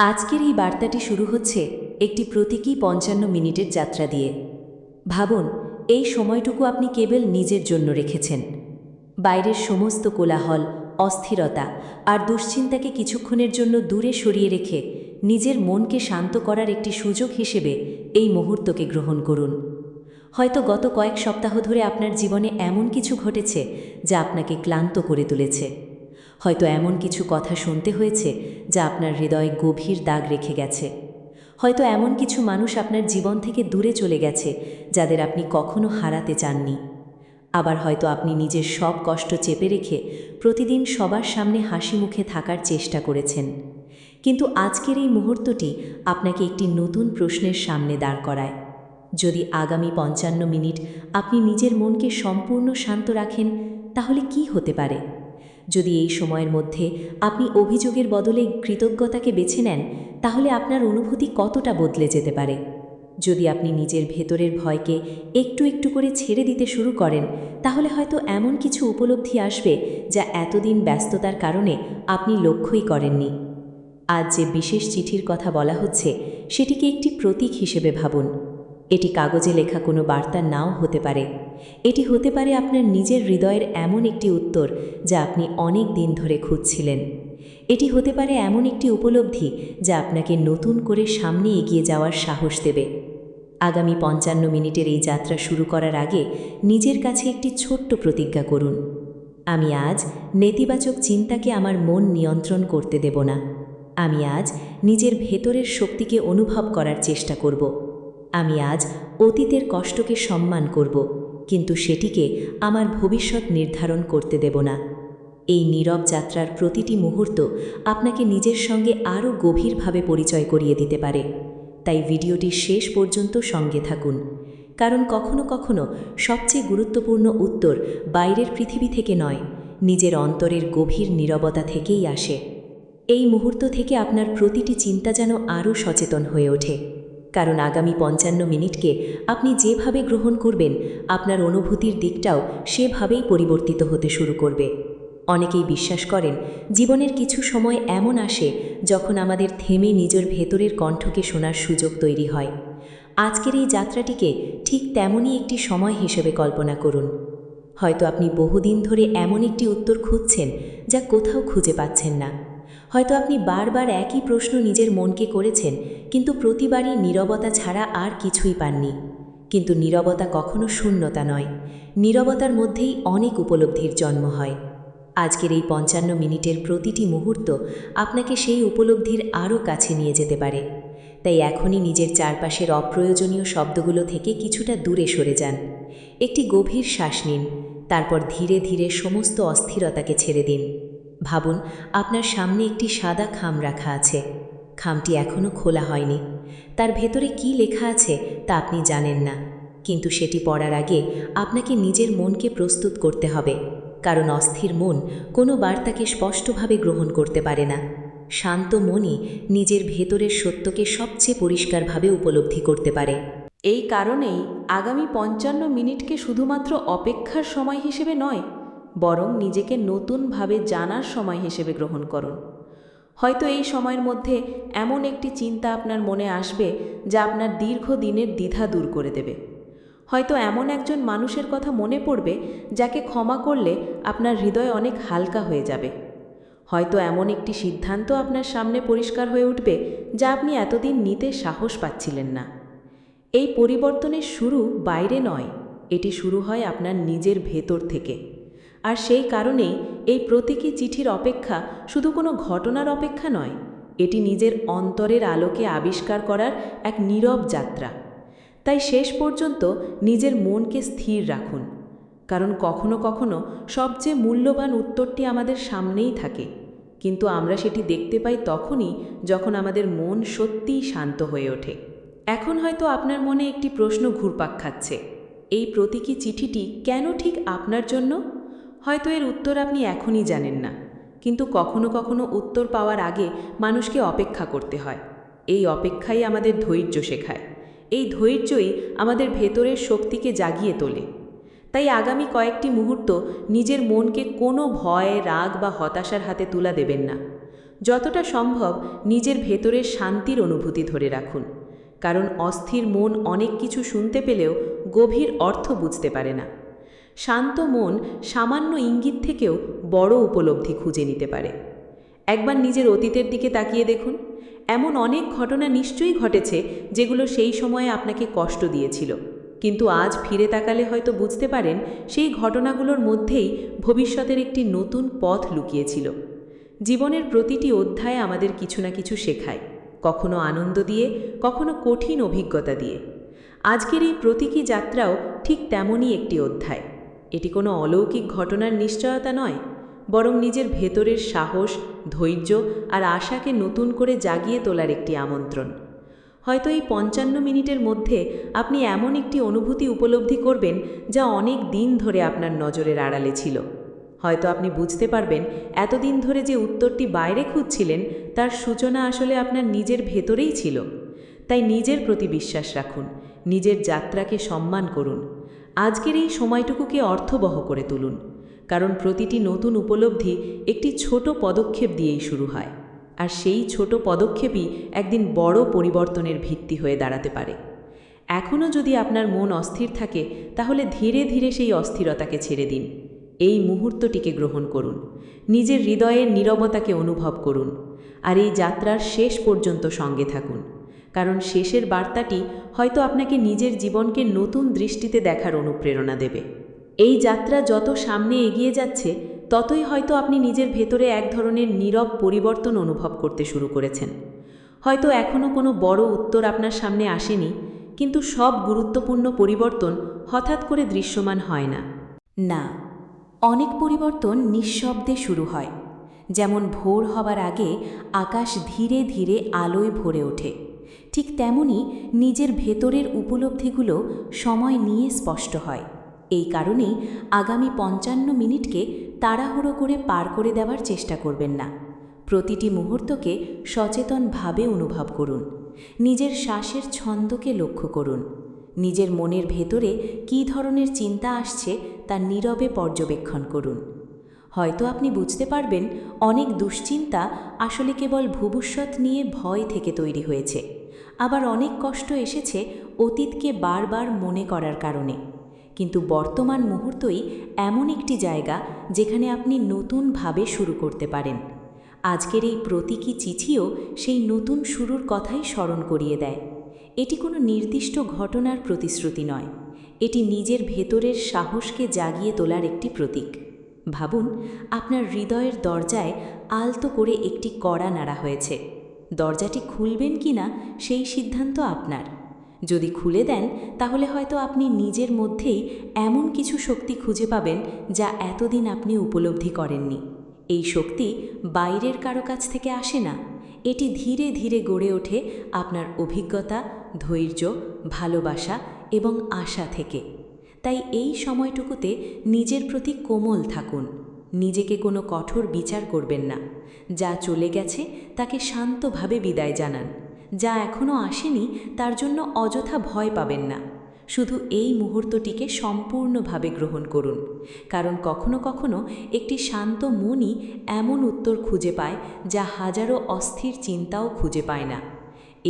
আজকের এই বার্তাটি শুরু হচ্ছে একটি প্রতীকী ৫৫ মিনিটের যাত্রা দিয়ে। ভাবুন, এই সময়টুকু আপনি কেবল নিজের জন্য রেখেছেন। বাইরের সমস্ত কোলাহল, অস্থিরতা আর দুশ্চিন্তাকে কিছুক্ষণের জন্য দূরে সরিয়ে রেখে নিজের মনকে শান্ত করার একটি সুযোগ হিসেবে এই মুহূর্তকে গ্রহণ করুন। হয়তো গত কয়েক সপ্তাহ ধরে আপনার জীবনে এমন কিছু ঘটেছে যা আপনাকে ক্লান্ত করে তুলেছে। হয়তো এমন কিছু কথা শুনতে হয়েছে যা আপনার হৃদয়ে গভীর দাগ রেখে গেছে। হয়তো এমন কিছু মানুষ আপনার জীবন থেকে দূরে চলে গেছে যাদের আপনি কখনো হারাতে চাননি। আবার হয়তো আপনি নিজের সব কষ্ট চেপে রেখে প্রতিদিন সবার সামনে হাসি মুখে থাকার চেষ্টা করেছেন। কিন্তু আজকের এই মুহূর্তটি আপনাকে একটি নতুন প্রশ্নের সামনে দাঁড় করায়। যদি আগামী ৫৫ মিনিট আপনি নিজের মনকে সম্পূর্ণ শান্ত রাখেন, তাহলে কি হতে পারে? যদি এই সময়ের মধ্যে আপনি অভিযোগের বদলে কৃতজ্ঞতাকে বেছে নেন, তাহলে আপনার অনুভূতি কতটা বদলে যেতে পারে? যদি আপনি নিজের ভেতরের ভয়কে একটু একটু করে ছেড়ে দিতে শুরু করেন, তাহলে হয়তো এমন কিছু উপলব্ধি আসবে যা এতদিন ব্যস্ততার কারণে আপনি লক্ষ্যই করেননি। আজ যে বিশেষ চিঠির কথা বলা হচ্ছে, সেটিকে একটি প্রতীক হিসেবে ভাবুন। এটি কাগজে লেখা কোনো বার্তা নাও হতে পারে। এটি হতে পারে আপনার নিজের হৃদয়ের এমন একটি উত্তর যা আপনি অনেক দিন ধরে খুঁজছিলেন। এটি হতে পারে এমন একটি উপলব্ধি যা আপনাকে নতুন করে সামনে এগিয়ে যাওয়ার সাহস দেবে। আগামী ৫৫ মিনিটের এই যাত্রা শুরু করার আগে নিজের কাছে একটি ছোট্ট প্রতিজ্ঞা করুন। আমি আজ নেতিবাচক চিন্তাকে আমার মন নিয়ন্ত্রণ করতে দেব না। আমি আজ নিজের ভেতরের শক্তিকে অনুভব করার চেষ্টা করব। আমি আজ অতীতের কষ্টকে সম্মান করব, কিন্তু সেটিকে আমার ভবিষ্যৎ নির্ধারণ করতে দেব না। এই নীরব যাত্রার প্রতিটি মুহূর্ত আপনাকে নিজের সঙ্গে আরও গভীরভাবে পরিচয় করিয়ে দিতে পারে। তাই ভিডিওটির শেষ পর্যন্ত সঙ্গে থাকুন, কারণ কখনো কখনো সবচেয়ে গুরুত্বপূর্ণ উত্তর বাইরের পৃথিবী থেকে নয়, নিজের অন্তরের গভীর নীরবতা থেকেই আসে। এই মুহূর্ত থেকে আপনার প্রতিটি চিন্তা যেন আরও সচেতন হয়ে ওঠে, কারণ আগামী ৫৫ মিনিটকে আপনি যেভাবে গ্রহণ করবেন, আপনার অনুভূতির দিকটাও সেভাবেই পরিবর্তিত হতে শুরু করবে। অনেকেই বিশ্বাস করেন, জীবনের কিছু সময় এমন আসে যখন আমাদের থেমে নিজের ভেতরের কণ্ঠকে শোনার সুযোগ তৈরি হয়। আজকের এই যাত্রাটিকে ঠিক তেমনই একটি সময় হিসেবে কল্পনা করুন। হয়তো আপনি বহুদিন ধরে এমন একটি উত্তর খুঁজছেন যা কোথাও খুঁজে পাচ্ছেন না। হয়তো আপনি বারবার একই প্রশ্ন নিজের মনকে করেছেন, কিন্তু প্রতিবারই নীরবতা ছাড়া আর কিছুই পাননি। কিন্তু নীরবতা কখনো শূন্যতা নয়, নীরবতার মধ্যেই অনেক উপলব্ধির জন্ম হয়। আজকের এই ৫৫ মিনিটের প্রতিটি মুহূর্ত আপনাকে সেই উপলব্ধির আরও কাছে নিয়ে যেতে পারে। তাই এখনই নিজের চারপাশের অপ্রয়োজনীয় শব্দগুলো থেকে কিছুটা দূরে সরে যান। একটি গভীর শ্বাস নিন, তারপর ধীরে ধীরে সমস্ত অস্থিরতাকে ছেড়ে দিন। ভাবুন, আপনার সামনে একটি সাদা খাম রাখা আছে। খামটি এখনও খোলা হয়নি। তার ভেতরে কি লেখা আছে তা আপনি জানেন না, কিন্তু সেটি পড়ার আগে আপনাকে নিজের মনকে প্রস্তুত করতে হবে, কারণ অস্থির মন কোনো বার্তাকে স্পষ্টভাবে গ্রহণ করতে পারে না। শান্ত মনই নিজের ভেতরের সত্যকে সবচেয়ে পরিষ্কারভাবে উপলব্ধি করতে পারে। এই কারণেই আগামী ৫৫ মিনিটকে শুধুমাত্র অপেক্ষার সময় হিসেবে নয়, বরং নিজেকে নতুনভাবে জানার সময় হিসেবে গ্রহণ করুন। হয়তো এই সময়ের মধ্যে এমন একটি চিন্তা আপনার মনে আসবে যা আপনার দীর্ঘদিনের দ্বিধা দূর করে দেবে। হয়তো এমন একজন মানুষের কথা মনে পড়বে যাকে ক্ষমা করলে আপনার হৃদয় অনেক হালকা হয়ে যাবে। হয়তো এমন একটি সিদ্ধান্ত আপনার সামনে পরিষ্কার হয়ে উঠবে যা আপনি এতদিন নিতে সাহস পাচ্ছিলেন না। এই পরিবর্তনের শুরু বাইরে নয়, এটি শুরু হয় আপনার নিজের ভেতর থেকে। আর সেই কারণেই এই প্রতীকী চিঠির অপেক্ষা শুধু কোনো ঘটনার অপেক্ষা নয়, এটি নিজের অন্তরের আলোকে আবিষ্কার করার এক নীরব যাত্রা। তাই শেষ পর্যন্ত নিজের মনকে স্থির রাখুন, কারণ কখনো কখনো সবচেয়ে মূল্যবান উত্তরটি আমাদের সামনেই থাকে, কিন্তু আমরা সেটি দেখতে পাই তখনই যখন আমাদের মন সত্যিই শান্ত হয়ে ওঠে। এখন হয়তো আপনার মনে একটি প্রশ্ন ঘুরপাক খাচ্ছে, এই প্রতীকী চিঠিটি কেন ঠিক আপনার জন্য? হয়তো এর উত্তর আপনি এখনই জানেন না, কিন্তু কখনো কখনো উত্তর পাওয়ার আগে মানুষকে অপেক্ষা করতে হয়। এই অপেক্ষাই আমাদের ধৈর্য শেখায়। এই ধৈর্যই আমাদের ভেতরের শক্তিকে জাগিয়ে তোলে। তাই আগামী কয়েকটি মুহূর্ত নিজের মনকে কোনো ভয়, রাগ বা হতাশার হাতে তুলে দেবেন না। যতটা সম্ভব নিজের ভেতরের শান্তির অনুভূতি ধরে রাখুন, কারণ অস্থির মন অনেক কিছু শুনতে পেলেও গভীর অর্থ বুঝতে পারে না। শান্ত মন সামান্য ইঙ্গিত থেকেও বড় উপলব্ধি খুঁজে নিতে পারে। একবার নিজের অতীতের দিকে তাকিয়ে দেখুন, এমন অনেক ঘটনা নিশ্চয়ই ঘটেছে যেগুলো সেই সময়ে আপনাকে কষ্ট দিয়েছিল, কিন্তু আজ ফিরে তাকালে হয়তো বুঝতে পারেন সেই ঘটনাগুলোর মধ্যেই ভবিষ্যতের একটি নতুন পথ লুকিয়েছিল। জীবনের প্রতিটি অধ্যায় আমাদের কিছু না কিছু শেখায়, কখনো আনন্দ দিয়ে, কখনো কঠিন অভিজ্ঞতা দিয়ে। আজকের এই প্রতীকী যাত্রাও ঠিক তেমনই একটি অধ্যায়। এটি কোনো অলৌকিক ঘটনার নিশ্চয়তা নয়, বরং নিজের ভেতরের সাহস, ধৈর্য আর আশাকে নতুন করে জাগিয়ে তোলার একটি আমন্ত্রণ। হয়তো এই 55 মিনিটের মধ্যে আপনি এমন একটি অনুভূতি উপলব্ধি করবেন যা অনেক দিন ধরে আপনার নজরের আড়ালে ছিল। হয়তো আপনি বুঝতে পারবেন এতদিন ধরে যে উত্তরটি বাইরে খুঁজছিলেন তার সূচনা আসলে আপনার নিজের ভেতরেই ছিল। তাই নিজের প্রতি বিশ্বাস রাখুন, নিজের যাত্রাকে সম্মান করুন। আজকের এই সময়টুকুকে অর্থবহ করে তুলুন, কারণ প্রতিটি নতুন উপলব্ধি একটি ছোট পদক্ষেপ দিয়েই শুরু হয়, আর সেই ছোট পদক্ষেপই একদিন বড় পরিবর্তনের ভিত্তি হয়ে দাঁড়াতে পারে। এখনও যদি আপনার মন অস্থির থাকে, তাহলে ধীরে ধীরে সেই অস্থিরতাকে ছেড়ে দিন। এই মুহূর্তটিকে গ্রহণ করুন, নিজের হৃদয়ের নীরবতাকে অনুভব করুন, আর এই যাত্রার শেষ পর্যন্ত সঙ্গে থাকুন, কারণ শেষের বার্তাটি হয়তো আপনাকে নিজের জীবনকে নতুন দৃষ্টিতে দেখার অনুপ্রেরণা দেবে। এই যাত্রা যত সামনে এগিয়ে যাচ্ছে, ততই হয়তো আপনি নিজের ভেতরে এক ধরনের নীরব পরিবর্তন অনুভব করতে শুরু করেছেন। হয়তো এখনও কোনো বড় উত্তর আপনার সামনে আসেনি, কিন্তু সব গুরুত্বপূর্ণ পরিবর্তন হঠাৎ করে দৃশ্যমান হয় না। না, অনেক পরিবর্তন নিঃশব্দে শুরু হয়। যেমন ভোর হবার আগে আকাশ ধীরে ধীরে আলোয় ভরে ওঠে, ঠিক তেমনি নিজের ভেতরের উপলব্ধিগুলো সময় নিয়ে স্পষ্ট হয়। এই কারণেই আগামী 55 মিনিটকে তাড়াহুড়ো করে পার করে দেওয়ার চেষ্টা করবেন না। প্রতিটি মুহূর্তকে সচেতনভাবে অনুভব করুন, নিজের শ্বাসের ছন্দকে লক্ষ্য করুন, নিজের মনের ভেতরে কী ধরনের চিন্তা আসছে তা নীরবে পর্যবেক্ষণ করুন। হয়তো আপনি বুঝতে পারবেন অনেক দুশ্চিন্তা আসলে কেবল ভবিষ্যৎ নিয়ে ভয় থেকে তৈরি হয়েছে, আবার অনেক কষ্ট এসেছে অতীতকে বারবার মনে করার কারণে। কিন্তু বর্তমান মুহূর্তই এমন একটি জায়গা যেখানে আপনি নতুনভাবে শুরু করতে পারেন। আজকের এই প্রতীকী চিঠিও সেই নতুন শুরুর কথাই স্মরণ করিয়ে দেয়। এটি কোনো নির্দিষ্ট ঘটনার প্রতিশ্রুতি নয়, এটি নিজের ভেতরের সাহসকে জাগিয়ে তোলার একটি প্রতীক। ভাবুন, আপনার হৃদয়ের দরজায় আলতো করে একটি কড়া নাড়া হয়েছে। দরজাটি খুলবেন কিনা সেই সিদ্ধান্ত আপনার। যদি খুলে দেন, তাহলে হয়তো আপনি নিজের মধ্যেই এমন কিছু শক্তি খুঁজে পাবেন যা এতদিন আপনি উপলব্ধি করেননি। এই শক্তি বাইরের কারো কাছ থেকে আসে না, এটি ধীরে ধীরে গড়ে ওঠে আপনার অভিজ্ঞতা, ধৈর্য, ভালোবাসা এবং আশা থেকে। তাই এই সময়টুকুতে নিজের প্রতি কোমল থাকুন, নিজেকে কোনো কঠোর বিচার করবেন না। যা চলে গেছে তাকে শান্তভাবে বিদায় জানান, যা এখনও আসেনি তার জন্য অযথা ভয় পাবেন না। শুধু এই মুহূর্তটিকে সম্পূর্ণভাবে গ্রহণ করুন, কারণ কখনো কখনো একটি শান্ত মনই এমন উত্তর খুঁজে পায় যা হাজারো অস্থির চিন্তাও খুঁজে পায় না।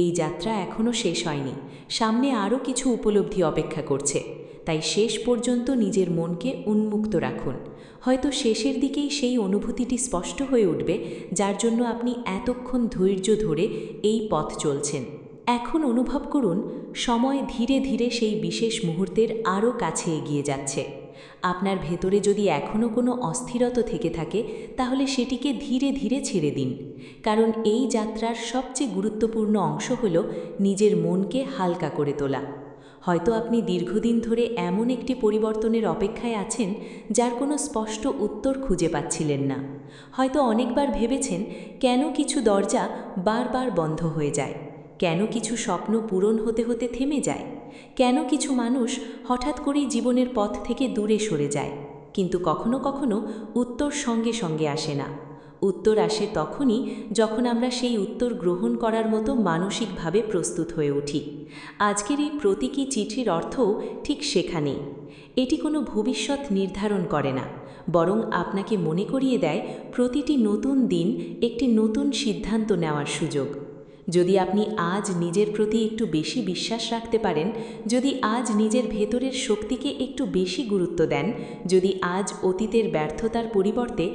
এই যাত্রা এখনও শেষ হয়নি, সামনে আরও কিছু উপলব্ধি অপেক্ষা করছে। তাই শেষ পর্যন্ত নিজের মনকে উন্মুক্ত রাখুন। হয়তো শেষের দিকেই সেই অনুভূতিটি স্পষ্ট হয়ে উঠবে যার জন্য আপনি এতক্ষণ ধৈর্য ধরে এই পথ চলছেন। এখন অনুভব করুন সময় ধীরে ধীরে সেই বিশেষ মুহূর্তের আরও কাছে এগিয়ে যাচ্ছে। আপনার ভেতরে যদি এখনও কোনো অস্থিরতা থেকে থাকে, তাহলে সেটিকে ধীরে ধীরে ছেড়ে দিন, কারণ এই যাত্রার সবচেয়ে গুরুত্বপূর্ণ অংশ হল নিজের মনকে হালকা করে তোলা। হয়তো আপনি দীর্ঘদিন ধরে এমন একটি পরিবর্তনের অপেক্ষায় আছেন যার কোনো স্পষ্ট উত্তর খুঁজে পাচ্ছিলেন না। হয়তো অনেকবার ভেবেছেন কেন কিছু দরজা বারবার বন্ধ হয়ে যায়, কেন কিছু স্বপ্ন পূরণ হতে হতে থেমে যায়, কেন কিছু মানুষ হঠাৎ করেই জীবনের পথ থেকে দূরে সরে যায়। কিন্তু কখনো কখনো উত্তর সঙ্গে সঙ্গে আসে না। উত্তর আসে তখনই যখন আমরা সেই উত্তর গ্রহণ করার মতো মানসিকভাবে প্রস্তুত হয়ে উঠি। আজকের এই প্রতীকী চিঠির অর্থও ঠিক সেখানেই। এটি কোনো ভবিষ্যৎ নির্ধারণ করে না, বরং আপনাকে মনে করিয়ে দেয় প্রতিটি নতুন দিন একটি নতুন সিদ্ধান্ত নেওয়ার সুযোগ। যদি আপনি আজ নিজের প্রতি একটু বেশি বিশ্বাস রাখতে পারেন, যদি আজ নিজের ভেতরের শক্তিকে একটু বেশি গুরুত্ব দেন, যদি আজ অতীতের ব্যর্থতার পরিবর্তে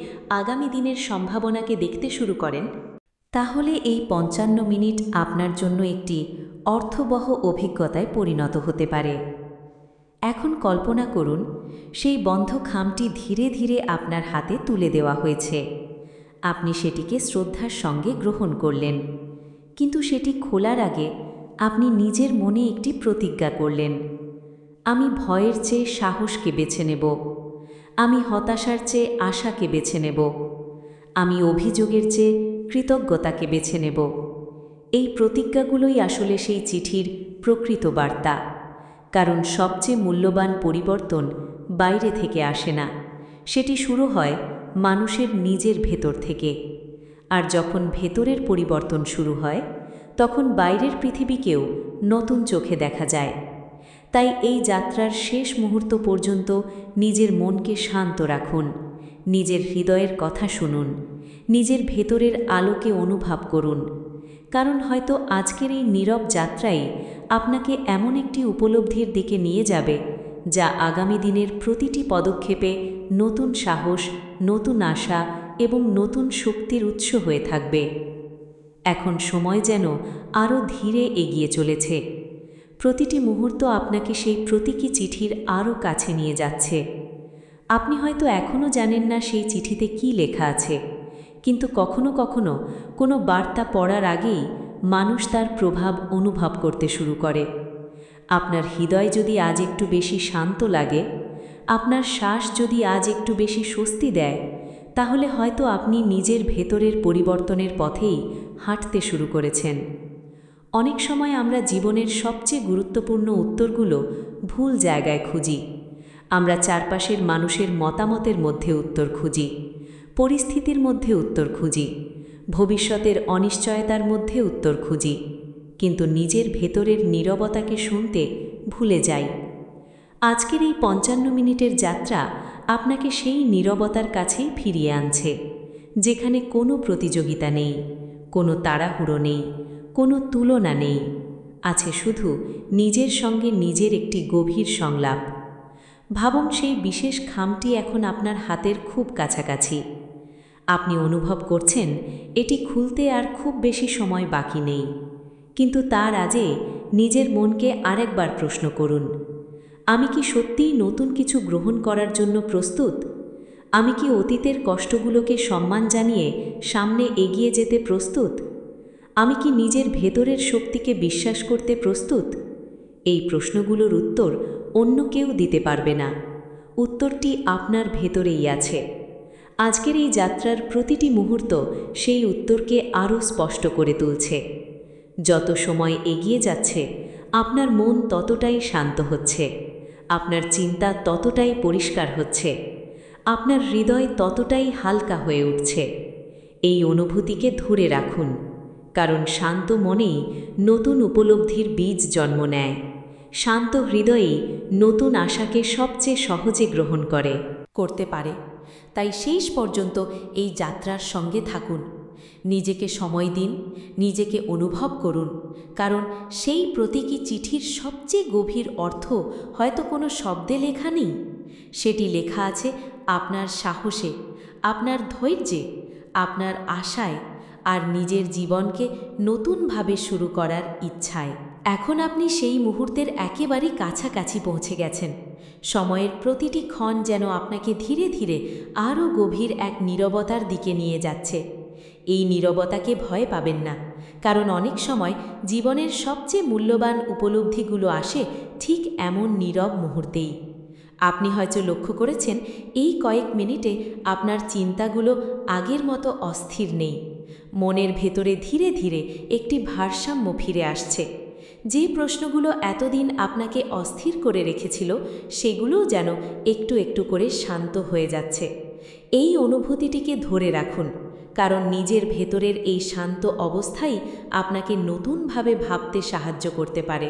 আগামী দিনের সম্ভাবনাকে দেখতে শুরু করেন, তাহলে এই ৫৫ মিনিট আপনার জন্য একটি অর্থবহ অভিজ্ঞতায় পরিণত হতে পারে। এখন কল্পনা করুন, সেই বন্ধ খামটি ধীরে ধীরে আপনার হাতে তুলে দেওয়া হয়েছে। আপনি সেটিকে শ্রদ্ধার সঙ্গে গ্রহণ করলেন, কিন্তু সেটি খোলার আগে আপনি নিজের মনে একটি প্রতিজ্ঞা করলেন। আমি ভয়ের চেয়ে সাহসকে বেছে নেব, আমি হতাশার চেয়ে আশাকে বেছে নেব, আমি অভিযোগের চেয়ে কৃতজ্ঞতাকে বেছে নেব। এই প্রতিজ্ঞাগুলোই আসলে সেই চিঠির প্রকৃত বার্তা। কারণ সবচেয়ে মূল্যবান পরিবর্তন বাইরে থেকে আসে না, সেটি শুরু হয় মানুষের নিজের ভেতর থেকে। আর যখন ভেতরের পরিবর্তন শুরু হয়, তখন বাইরের পৃথিবীকেও নতুন চোখে দেখা যায়। তাই এই যাত্রার শেষ মুহূর্ত পর্যন্ত নিজের মনকে শান্ত রাখুন, নিজের হৃদয়ের কথা শুনুন, নিজের ভেতরের আলোকে অনুভব করুন। কারণ হয়তো আজকের এই নীরব যাত্রাই আপনাকে এমন একটি উপলব্ধির দিকে নিয়ে যাবে, যা আগামী দিনের প্রতিটি পদক্ষেপে নতুন সাহস, নতুন আশা এবং নতুন শক্তির উৎস হয়ে থাকবে। এখন সময় যেন আরও ধীরে এগিয়ে চলেছে। প্রতিটি মুহূর্ত আপনাকে সেই প্রতীকী চিঠির আরও কাছে নিয়ে যাচ্ছে। আপনি হয়তো এখনও জানেন না সেই চিঠিতে কী লেখা আছে, কিন্তু কখনো কখনো কোনো বার্তা পড়ার আগেই মানুষ তার প্রভাব অনুভব করতে শুরু করে। আপনার হৃদয় যদি আজ একটু বেশি শান্ত লাগে, আপনার শ্বাস যদি আজ একটু বেশি স্বস্তি দেয়, তাহলে হয়তো আপনি নিজের ভেতরের পরিবর্তনের পথেই হাঁটতে শুরু করেছেন। অনেক সময় আমরা জীবনের সবচেয়ে গুরুত্বপূর্ণ উত্তরগুলো ভুল জায়গায় খুঁজি। আমরা চারপাশের মানুষের মতামতের মধ্যে উত্তর খুঁজি, পরিস্থিতির মধ্যে উত্তর খুঁজি, ভবিষ্যতের অনিশ্চয়তার মধ্যে উত্তর খুঁজি, কিন্তু নিজের ভেতরের নীরবতাকে শুনতে ভুলে যাই। আজকের এই ৫৫ মিনিটের যাত্রা আপনাকে সেই নীরবতার কাছেই ফিরিয়ে আনছে, যেখানে কোনো প্রতিযোগিতা নেই, কোনো তাড়াহুড়ো নেই, কোনো তুলনা নেই। আছে শুধু নিজের সঙ্গে নিজের একটি গভীর সংলাপ। ভাবুন, সেই বিশেষ খামটি এখন আপনার হাতের খুব কাছাকাছি। আপনি অনুভব করছেন এটি খুলতে আর খুব বেশি সময় বাকি নেই। কিন্তু তার আগে নিজের মনকে আরেকবার প্রশ্ন করুন, আমি কি সত্যিই নতুন কিছু গ্রহণ করার জন্য প্রস্তুত? আমি কি অতীতের কষ্টগুলোকে সম্মান জানিয়ে সামনে এগিয়ে যেতে প্রস্তুত? আমি কি নিজের ভেতরের শক্তিকে বিশ্বাস করতে প্রস্তুত? এই প্রশ্নগুলোর উত্তর অন্য কেউ দিতে পারবে না। উত্তরটি আপনার ভেতরেই আছে। আজকের এই যাত্রার প্রতিটি মুহূর্ত সেই উত্তরকে আরও স্পষ্ট করে তুলছে। যত সময় এগিয়ে যাচ্ছে, আপনার মন ততটাই শান্ত হচ্ছে, আপনার চিন্তা ততটাই পরিষ্কার হচ্ছে, আপনার হৃদয় ততটাই হালকা হয়ে উঠছে। এই অনুভূতিকে ধরে রাখুন, কারণ শান্ত মনেই নতুন উপলব্ধির বীজ জন্ম নেয়। শান্ত হৃদয়েই নতুন আশাকে সবচেয়ে সহজে গ্রহণ করতে পারে। তাই শেষ পর্যন্ত এই যাত্রার সঙ্গে থাকুন, নিজেকে সময় দিন, নিজেকে অনুভব করুন। কারণ সেই প্রতীকী চিঠির সবচেয়ে গভীর অর্থ হয়তো কোনো শব্দে লেখা নেই, সেটি লেখা আছে আপনার সাহসে, আপনার ধৈর্যে, আপনার আশায় আর নিজের জীবনকে নতুনভাবে শুরু করার ইচ্ছায়। এখন আপনি সেই মুহূর্তের একেবারেই কাছাকাছি পৌঁছে গেছেন। সময়ের প্রতিটি ক্ষণ যেন আপনাকে ধীরে ধীরে আরও গভীর এক নীরবতার দিকে নিয়ে যাচ্ছে। এই নীরবতাকে ভয় পাবেন না, কারণ অনেক সময় জীবনের সবচেয়ে মূল্যবান উপলব্ধিগুলো আসে ঠিক এমন নীরব মুহূর্তেই। আপনি হয়তো লক্ষ্য করেছেন এই কয়েক মিনিটে আপনার চিন্তাগুলো আগের মতো অস্থির নেই। মনের ভেতরে ধীরে ধীরে একটি ভারসাম্য ফিরে আসছে। যে প্রশ্নগুলো এতদিন আপনাকে অস্থির করে রেখেছিল, সেগুলোও যেন একটু একটু করে শান্ত হয়ে যাচ্ছে। এই অনুভূতিটিকে ধরে রাখুন, কারণ নিজের ভেতরের এই শান্ত অবস্থাই আপনাকে নতুনভাবে ভাবতে সাহায্য করতে পারে।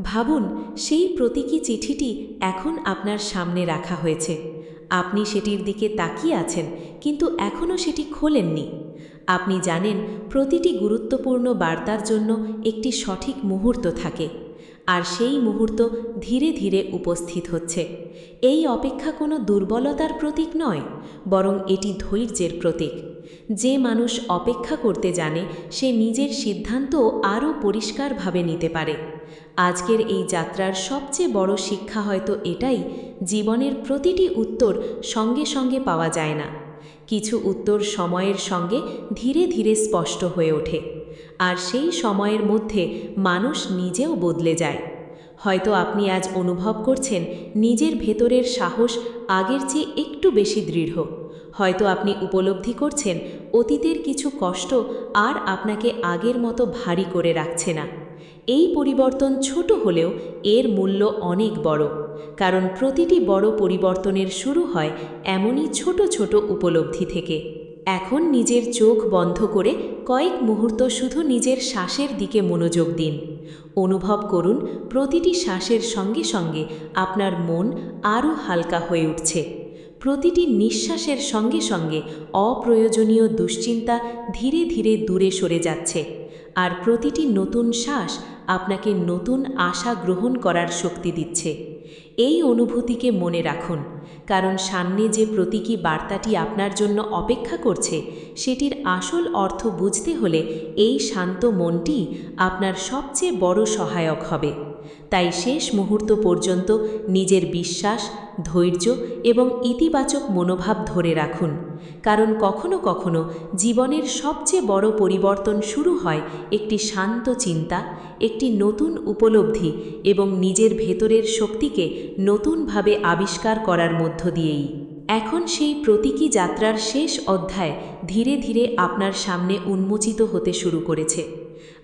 ভাবুন, সেই প্রতীকী চিঠিটি এখন আপনার সামনে রাখা হয়েছে। আপনি সেটির দিকে তাকিয়ে আছেন, কিন্তু এখনও সেটি খোলেননি। আপনি জানেন প্রতিটি গুরুত্বপূর্ণ বার্তার জন্য একটি সঠিক মুহূর্ত থাকে, আর সেই মুহূর্ত ধীরে ধীরে উপস্থিত হচ্ছে। এই অপেক্ষা কোনো দুর্বলতার প্রতীক নয়, বরং এটি ধৈর্যের প্রতীক। যে মানুষ অপেক্ষা করতে জানে সে নিজের সিদ্ধান্ত আরও পরিষ্কারভাবে নিতে পারে। আজকের এই যাত্রার সবচেয়ে বড় শিক্ষা হয়তো এটাই, জীবনের প্রতিটি উত্তর সঙ্গে সঙ্গে পাওয়া যায় না। কিছু উত্তর সময়ের সঙ্গে ধীরে ধীরে স্পষ্ট হয়ে ওঠে, আর সেই সময়ের মধ্যে মানুষ নিজেও বদলে যায়। হয়তো আপনি আজ অনুভব করছেন নিজের ভেতরের সাহস আগের চেয়ে একটু বেশি দৃঢ়। হয়তো আপনি উপলব্ধি করছেন অতীতের কিছু কষ্ট আর আপনাকে আগের মতো ভারী করে রাখছে না। এই পরিবর্তন ছোট হলেও এর মূল্য অনেক বড়, কারণ প্রতিটি বড় পরিবর্তনের শুরু হয় এমনই ছোট ছোট উপলব্ধি থেকে। এখন নিজের চোখ বন্ধ করে কয়েক মুহূর্ত শুধু নিজের শ্বাসের দিকে মনোযোগ দিন। অনুভব করুন প্রতিটি শ্বাসের সঙ্গে সঙ্গে আপনার মন আরও হালকা হয়ে উঠছে। প্রতিটি নিঃশ্বাসের সঙ্গে সঙ্গে অপ্রয়োজনীয় দুশ্চিন্তা ধীরে ধীরে দূরে সরে যাচ্ছে, আর প্রতিটি নতুন শ্বাস আপনাকে নতুন আশা গ্রহণ করার শক্তি দিচ্ছে। এই অনুভূতিকে মনে রাখুন, কারণ সামনে যে প্রতীকী বার্তাটি আপনার জন্য অপেক্ষা করছে সেটির আসল অর্থ বুঝতে হলে এই শান্ত মনটি আপনার সবচেয়ে বড় সহায়ক হবে। তাই শেষ মুহূর্ত পর্যন্ত নিজের বিশ্বাস, ধৈর্য এবং ইতিবাচক মনোভাব ধরে রাখুন, কারণ কখনো কখনো জীবনের সবচেয়ে বড় পরিবর্তন শুরু হয় একটি শান্ত চিন্তা, একটি নতুন উপলব্ধি এবং নিজের ভেতরের শক্তিকে নতুনভাবে আবিষ্কার করার মধ্য দিয়েই। এখন সেই প্রতীকী যাত্রার শেষ অধ্যায় ধীরে ধীরে আপনার সামনে উন্মোচিত হতে শুরু করেছে।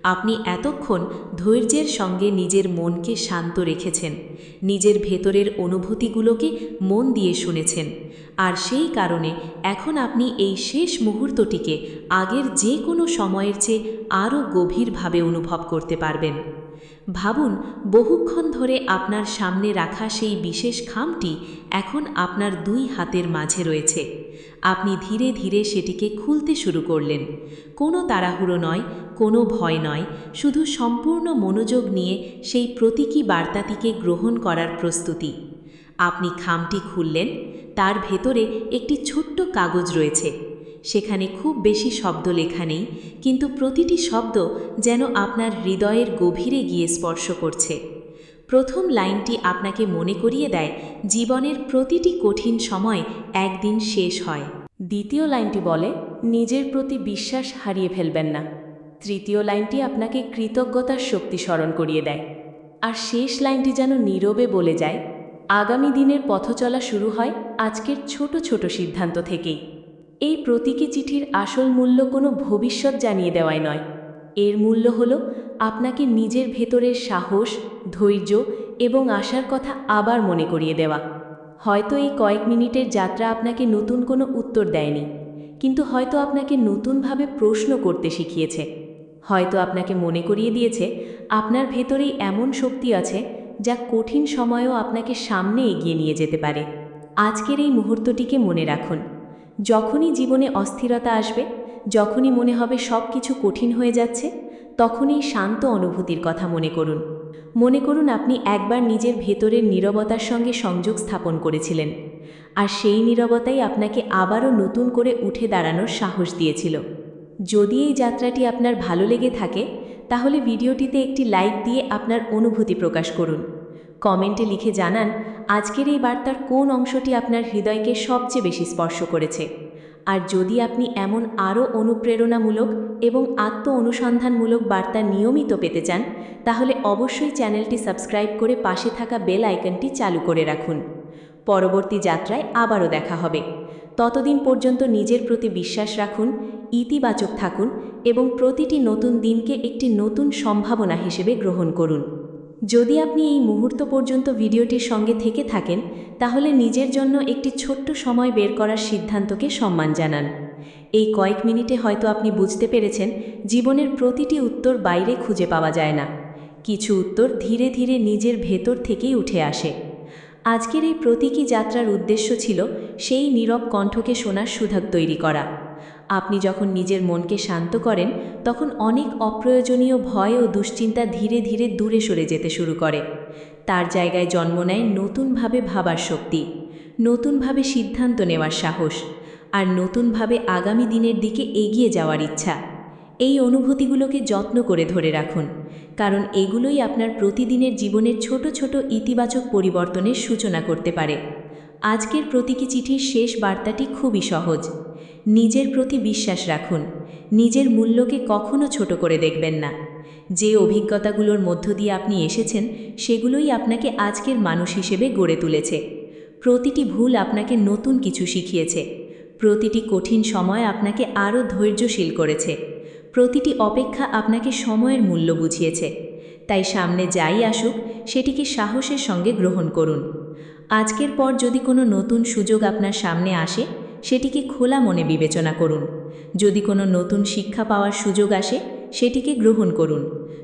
আপনি এতক্ষণ ধৈর্যের সঙ্গে নিজের মনকে শান্ত রেখেছেন, নিজের ভেতরের অনুভূতিগুলোকে মন দিয়ে শুনেছেন, আর সেই কারণে এখন আপনি এই শেষ মুহূর্তটিকে আগের যে কোনো সময়ের চেয়ে আরও গভীরভাবে অনুভব করতে পারবেন। ভাবুন, বহুক্ষণ ধরে আপনার সামনে রাখা সেই বিশেষ খামটি এখন আপনার দুই হাতের মাঝে রয়েছে। আপনি ধীরে ধীরে সেটিকে খুলতে শুরু করলেন। কোনো তাড়াহুড়ো নয়, কোনো ভয় নয়, শুধু সম্পূর্ণ মনোযোগ নিয়ে সেই প্রতীকী বার্তাটিকে গ্রহণ করার প্রস্তুতি। আপনি খামটি খুললেন, তার ভেতরে একটি ছোট্ট কাগজ রয়েছে। সেখানে খুব বেশি শব্দ লেখা নেই, কিন্তু প্রতিটি শব্দ যেন আপনার হৃদয়ের গভীরে গিয়ে স্পর্শ করছে। প্রথম লাইনটি আপনাকে মনে করিয়ে দেয় জীবনের প্রতিটি কঠিন সময় একদিন শেষ হয়। দ্বিতীয় লাইনটি বলে নিজের প্রতি বিশ্বাস হারিয়ে ফেলবেন না। তৃতীয় লাইনটি আপনাকে কৃতজ্ঞতার শক্তি স্মরণ করিয়ে দেয়। আর শেষ লাইনটি যেন নীরবে বলে যায় আগামী দিনের পথ চলা শুরু হয় আজকের ছোট ছোট সিদ্ধান্ত থেকেই। এই প্রতীকী চিঠির আসল মূল্য কোনো ভবিষ্যৎ জানিয়ে দেওয়াই নয়, এর মূল্য হল আপনাকে নিজের ভেতরের সাহস, ধৈর্য এবং আশার কথা আবার মনে করিয়ে দেওয়া। হয়তো এই কয়েক মিনিটের যাত্রা আপনাকে নতুন কোনো উত্তর দেয়নি, কিন্তু হয়তো আপনাকে নতুনভাবে প্রশ্ন করতে শিখিয়েছে। হয়তো আপনাকে মনে করিয়ে দিয়েছে আপনার ভেতরেই এমন শক্তি আছে যা কঠিন সময়েও আপনাকে সামনে এগিয়ে নিয়ে যেতে পারে। আজকের এই মুহূর্তটিকে মনে রাখুন। যখনই জীবনে অস্থিরতা আসবে, যখনই মনে হবে সব কিছু কঠিন হয়ে যাচ্ছে, তখনই শান্ত অনুভূতির কথা মনে করুন। মনে করুন আপনি একবার নিজের ভেতরের নীরবতার সঙ্গে সংযোগ স্থাপন করেছিলেন, আর সেই নীরবতাই আপনাকে আবারও নতুন করে উঠে দাঁড়ানোর সাহস দিয়েছিল। যদি এই যাত্রাটি আপনার ভালো লেগে থাকে, তাহলে ভিডিওটিতে একটি লাইক দিয়ে আপনার অনুভূতি প্রকাশ করুন। কমেন্টে লিখে জানান আজকের এই বার্তার কোন অংশটি আপনার হৃদয়কে সবচেয়ে বেশি স্পর্শ করেছে। আর যদি আপনি এমন আরও অনুপ্রেরণামূলক এবং আত্ম-অনুসন্ধানমূলক বার্তা নিয়মিত পেতে চান, তাহলে অবশ্যই চ্যানেলটি সাবস্ক্রাইব করে পাশে থাকা বেল আইকনটি চালু করে রাখুন। পরবর্তী যাত্রায় আবারও দেখা হবে। ততদিন পর্যন্ত নিজের প্রতি বিশ্বাস রাখুন, ইতিবাচক থাকুন এবং প্রতিটি নতুন দিনকে একটি নতুন সম্ভাবনা হিসেবে গ্রহণ করুন। যদি আপনি এই মুহূর্ত পর্যন্ত ভিডিওটির সঙ্গে থেকে থাকেন, তাহলে নিজের জন্য একটি ছোট্ট সময় বের করার সিদ্ধান্তকে সম্মান জানান। এই কয়েক মিনিটে হয়তো আপনি বুঝতে পেরেছেন জীবনের প্রতিটি উত্তর বাইরে খুঁজে পাওয়া যায় না, কিছু উত্তর ধীরে ধীরে নিজের ভেতর থেকেই উঠে আসে। আজকের এই প্রতীকী যাত্রার উদ্দেশ্য ছিল সেই নীরব কণ্ঠকে শোনার সুযোগ তৈরি করা। আপনি যখন নিজের মনকে শান্ত করেন, তখন অনেক অপ্রয়োজনীয় ভয় ও দুশ্চিন্তা ধীরে ধীরে দূরে সরে যেতে শুরু করে। তার জায়গায় জন্ম নেয় নতুনভাবে ভাবার শক্তি, নতুনভাবে সিদ্ধান্ত নেওয়ার সাহস, আর নতুনভাবে আগামী দিনের দিকে এগিয়ে যাওয়ার ইচ্ছা। এই অনুভূতিগুলোকে যত্ন করে ধরে রাখুন, কারণ এগুলোই আপনার প্রতিদিনের জীবনের ছোট ছোট ইতিবাচক পরিবর্তনের সূচনা করতে পারে। আজকের প্রতীকী চিঠির শেষ বার্তাটি খুবই সহজ। নিজের প্রতি বিশ্বাস রাখুন, নিজের মূল্যকে কখনো ছোট করে দেখবেন না। যে অভিজ্ঞতাগুলোর মধ্য দিয়ে আপনি এসেছেন, সেগুলোই আপনাকে আজকের মানুষ হিসেবে গড়ে তুলেছে। প্রতিটি ভুল আপনাকে নতুন কিছু শিখিয়েছে, প্রতিটি কঠিন সময় আপনাকে আরও ধৈর্যশীল করেছে, প্রতিটি অপেক্ষা আপনাকে সময়ের মূল্য বুঝিয়েছে। তাই সামনে যাই আসুক, সেটিকে সাহসের সঙ্গে গ্রহণ করুন। আজকের পর যদি কোনো নতুন সুযোগ আপনার সামনে আসে, সেটিকে খোলা মনে বিবেচনা করুন। যদি কোনো নতুন শিক্ষা পাওয়ার সুযোগ আসে, সেটিকে গ্রহণ করুন।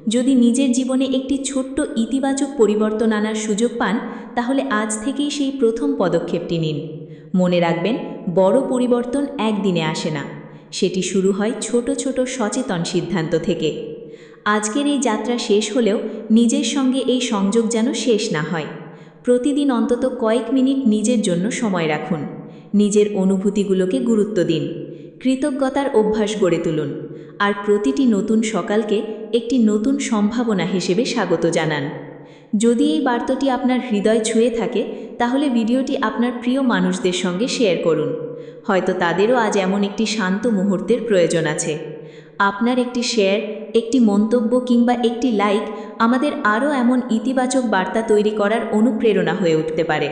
যদি নিজের জীবনে একটি ছোট্ট ইতিবাচক পরিবর্তন আনার সুযোগ পান, তাহলে আজ থেকেই সেই প্রথম পদক্ষেপটি নিন। মনে রাখবেন, বড় পরিবর্তন একদিনে আসে না, সেটি শুরু হয় ছোট ছোট সচেতন সিদ্ধান্ত থেকে। আজকের এই যাত্রা শেষ হলেও নিজের সঙ্গে এই সংযোগ যেন শেষ না হয়। প্রতিদিন অন্তত কয়েক মিনিট নিজের জন্য সময় রাখুন। নিজের অনুভূতিগুলোকে গুরুত্ব দিন, কৃতজ্ঞতার অভ্যাস গড়ে তুলুন, আর প্রতিটি নতুন সকালকে একটি নতুন সম্ভাবনা হিসেবে স্বাগত জানান। যদি এই বার্তাটি আপনার হৃদয় ছুঁয়ে থাকে, তাহলে ভিডিওটি আপনার প্রিয় মানুষদের সঙ্গে শেয়ার করুন। হয়তো তাদেরও আজ এমন একটি শান্ত মুহূর্তের প্রয়োজন আছে। আপনার একটি শেয়ার, একটি মন্তব্য কিংবা একটি লাইক আমাদের আরও এমন ইতিবাচক বার্তা তৈরি করার অনুপ্রেরণা হয়ে উঠতে পারে।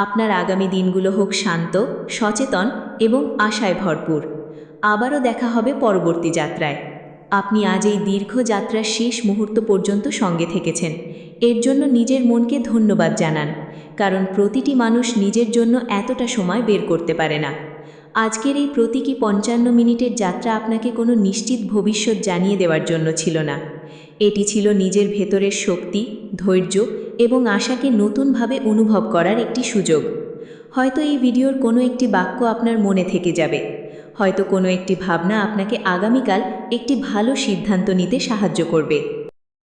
আপনার আগামী দিনগুলো হোক শান্ত, সচেতন এবং আশায় ভরপুর। আবারও দেখা হবে পরবর্তী যাত্রায়। আপনি আজ এই দীর্ঘ যাত্রার শেষ মুহূর্ত পর্যন্ত সঙ্গে থেকেছেন, এর জন্য নিজের মনকে ধন্যবাদ জানান, কারণ প্রতিটি মানুষ নিজের জন্য এতটা সময় বের করতে পারে না। আজকের এই প্রতীকী 55 মিনিটের যাত্রা আপনাকে কোনো নিশ্চিত ভবিষ্যৎ জানিয়ে দেওয়ার জন্য ছিল না। এটি ছিল নিজের ভেতরের শক্তি, ধৈর্য এবং আশাকে নতুনভাবে অনুভব করার একটি সুযোগ। হয়তো এই ভিডিওর কোনো একটি বাক্য আপনার মনে থেকে যাবে, হয়তো কোনো একটি ভাবনা আপনাকে আগামীকাল একটি ভালো সিদ্ধান্ত নিতে সাহায্য করবে।